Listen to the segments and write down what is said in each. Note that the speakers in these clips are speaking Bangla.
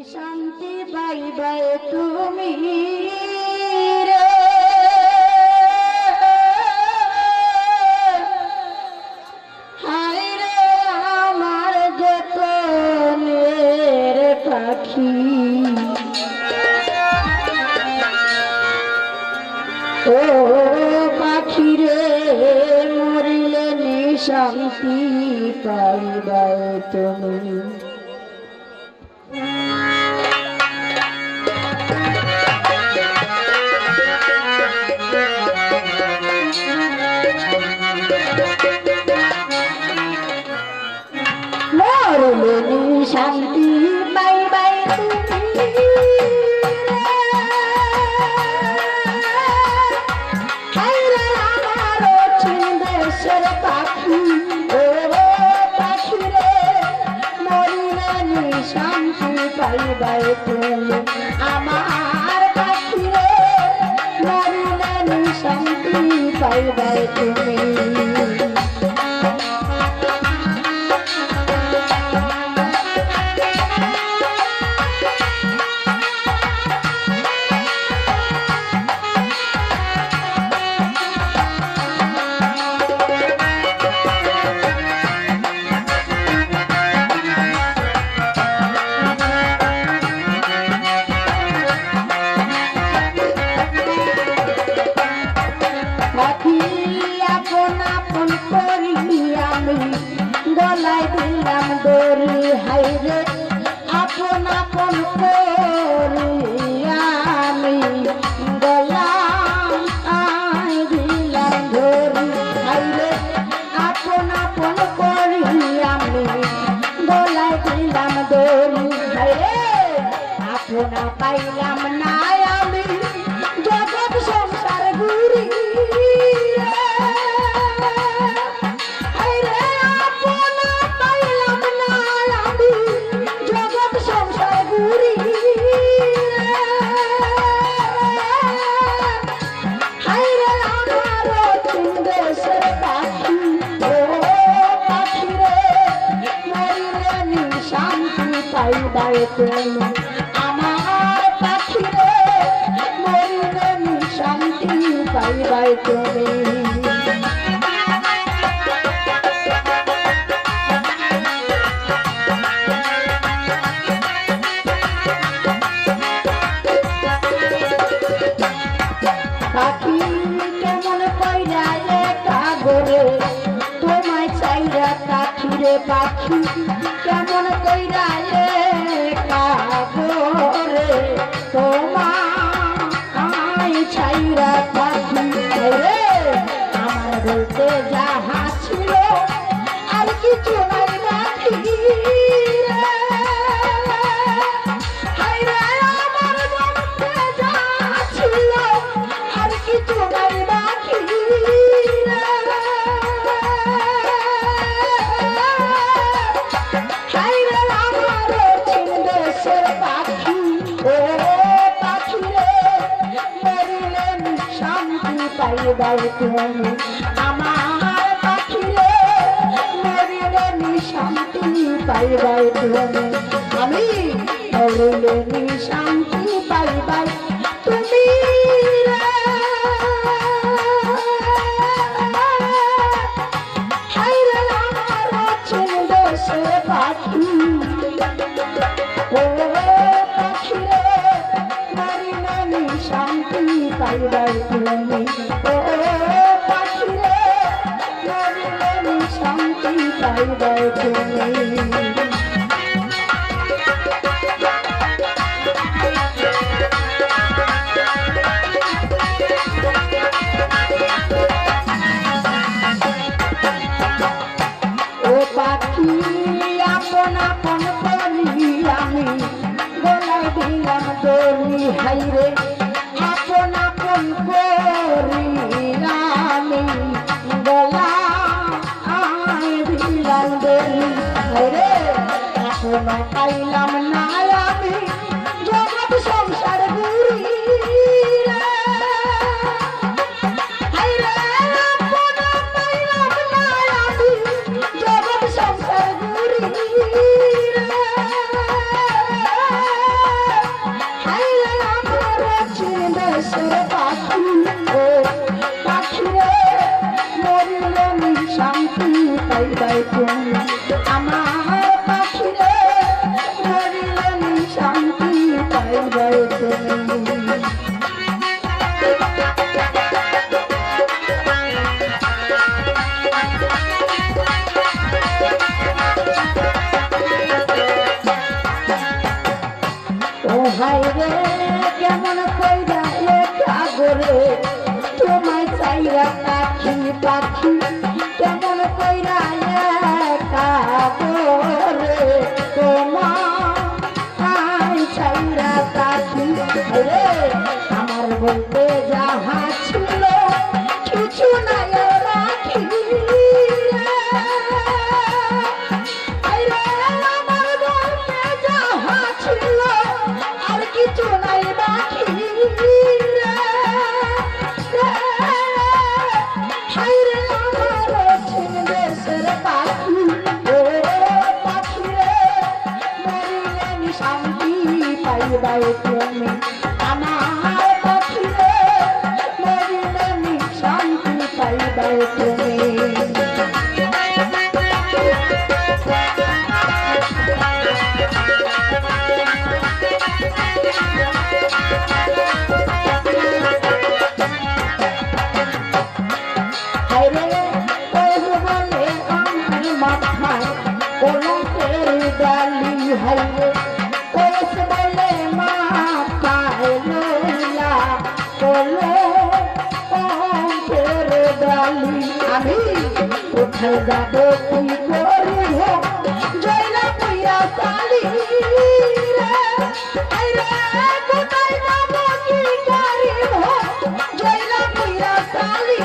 শান্তি পাইবে তুমি ও পাখি রে মরিলে নিশান্তি পাইবে তুমি মরিলে নিশান্তি পাইবে তুমি পাইবে তুমি আমার পাখি রে মরিলে নিশান্তি পাইবে তুমি গলায় দিলাম দড়ি হাইরে আপন আপন করি আমি গলায় দিলাম দড়ি হাইরে আপন আপন করি আমি গলায় দিলাম দড়ি হাইরে আপনা পাইলাম না আমি জগৎ সংসার ঘুরি তুমি আমার পাখি রে মরিলে শান্তি পাইবে তুমি পাখি কেমন কইরা একা গোরে তোমায় চাইরা পাখি রে পাখি কেমন কইরা রে তোমায় ছাইরা পাখি রে আমার বলতে যাহা ছিল আর কিছু নাই বাকি আমার বলতে যাহা ছিল আর কিছু নাই বাকি পাইবে তুমি আমার পাখি রে মরিলে নিশান্তি পাইবে তুমি আমি মরিলে নিশান্তি পাইবে তুমি হাইরে আমার দেশে পাখি ও পাখি রে মরিলে নিশান্তি পাইবে তুমি শান্তি পাইবে তুমি ও পাখি আপন আপন করি আমি গলায় দিলাম দড়ি হাইরে আপন আপন করি আমি গলায় দিলাম দড়ি হাইরে আপন পাইলাম না আমি জগৎ সংসার ঘুরি তুমি আমার পাখি রে মরিলে শান্তি পাইবে তুমি হায় রে কেমন কইরা একা করে তোমায় চাইরা পাখি পাখি কেমন কইরা একা করে তোমায় চাইরা পাখি রে আমার বলতে যাহা ছিল কিছু নাই রাখি কিছু নাই বাকি হাইরে আমার দেশের পাখি ও পাখি রে মরিলে শান্তি পাইবাই তুমি আমার পাখি রে মরিলে শান্তি পাইবাই তুমি হাইরে কোস বলে মাথায় লইয়া বলে অঙ্কের ডালি আমি কোথায় যাব কি করিব জয়লা পুইয়া চালি হাইরে কোথায় যাব কি করিব জয়লা পুইয়া চালি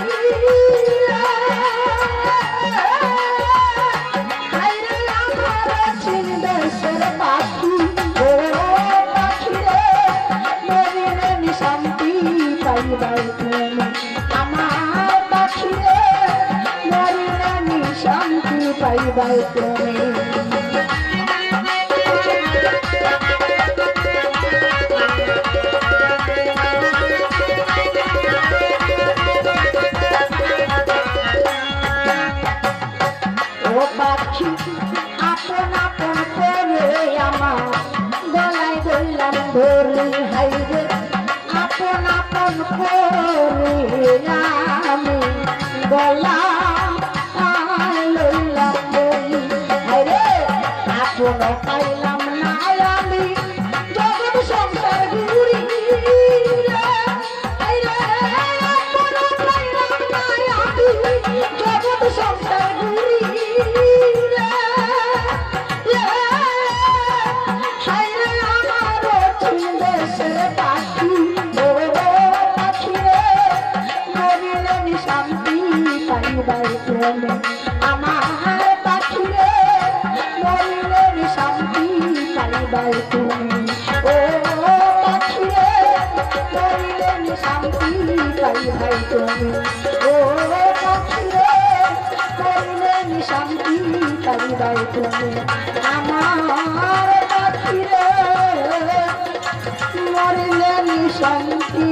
আমার পাখি রে মরিলে শান্তি পাইবাই তুমি ও পাখি আপন আপন করে আমার গলায় ধরলাম ধরি হাইরে আপন আপন করে আমি গলা লইলাম বলি আরে আপন পাইলাম না আমি জগৎ সংসার ঘুরি আপন পাইলাম না আমি জগৎ সংসার ঘুরি আমার দেশের পাখি শান্তি পাইবাই তুমি আমার পাখি রে মরিলে শান্তি পাইবাই তুমি ও পাখি রে মরিলে শান্তি পাইবাই তুমি ও পাখি রে মরিলে শান্তি পাইবাই তুমি আমার পাখি রে মরিলে শান্তি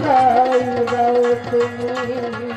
পাইবাই তুমি